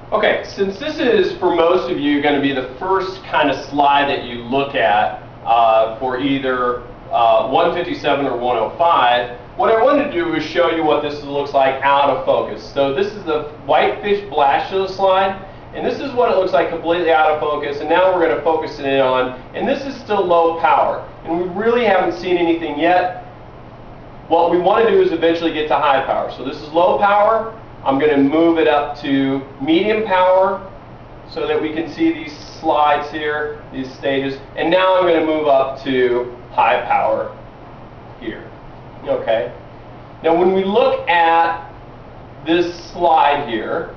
Okay, since this is, for most of you, going to be the first kind of slide that you look at for either 157 or 105, what I wanted to do is show you what this looks like out of focus. So this is the whitefish blasto slide, and this is what it looks like completely out of focus, and now we're going to focus it in on, and this is still low power, and we really haven't seen anything yet. What we want to do is eventually get to high power. So this is low power. I'm going to move it up to medium power so that we can see these slides here, these stages. And now I'm going to move up to high power here. Okay. Now when we look at this slide here,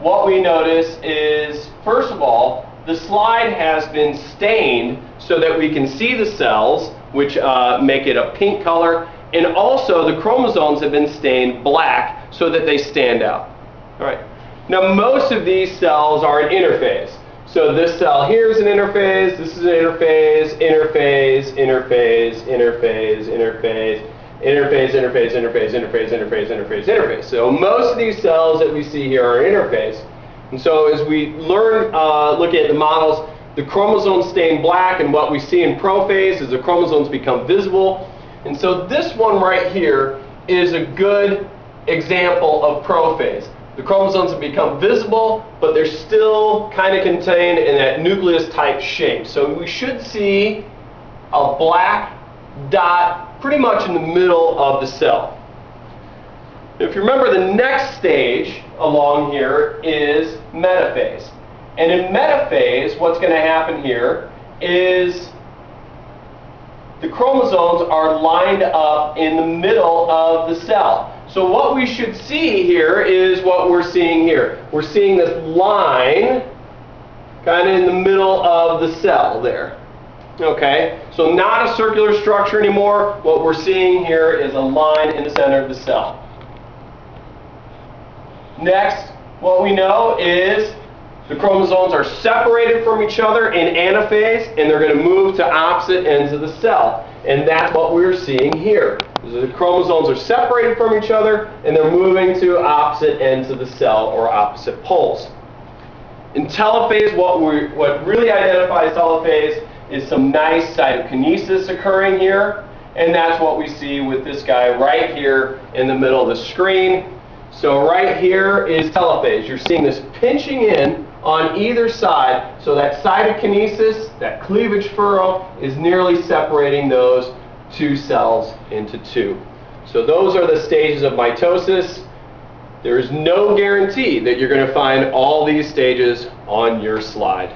what we notice is, first of all, the slide has been stained so that we can see the cells, which make it a pink color. And also the chromosomes have been stained black so that they stand out. All right. Now most of these cells are an interphase. So this cell here is an interphase, this is an interphase, interphase, interphase, interphase, interphase, interphase, interphase, interphase, interphase, interphase, interphase, interphase. So most of these cells that we see here are interphase. And so as we learn, look at the models, the chromosomes stain black, and what we see in prophase is the chromosomes become visible. And so this one right here is a good example of prophase. The chromosomes have become visible, but they're still kind of contained in that nucleus type shape. So we should see a black dot pretty much in the middle of the cell. If you remember, the next stage along here is metaphase. And in metaphase, what's going to happen here is the chromosomes are lined up in the middle of the cell. So what we should see here is what we're seeing here. We're seeing this line kind of in the middle of the cell there. Okay, so not a circular structure anymore. What we're seeing here is a line in the center of the cell. Next, what we know is the chromosomes are separated from each other in anaphase, and they're going to move to opposite ends of the cell. And that's what we're seeing here. The chromosomes are separated from each other, and they're moving to opposite ends of the cell, or opposite poles. In telophase, what really identifies telophase is some nice cytokinesis occurring here, and that's what we see with this guy right here in the middle of the screen. So right here is telophase. You're seeing this pinching in on either side, so that cytokinesis, that cleavage furrow, is nearly separating those two cells into two. So those are the stages of mitosis. There is no guarantee that you're going to find all these stages on your slide.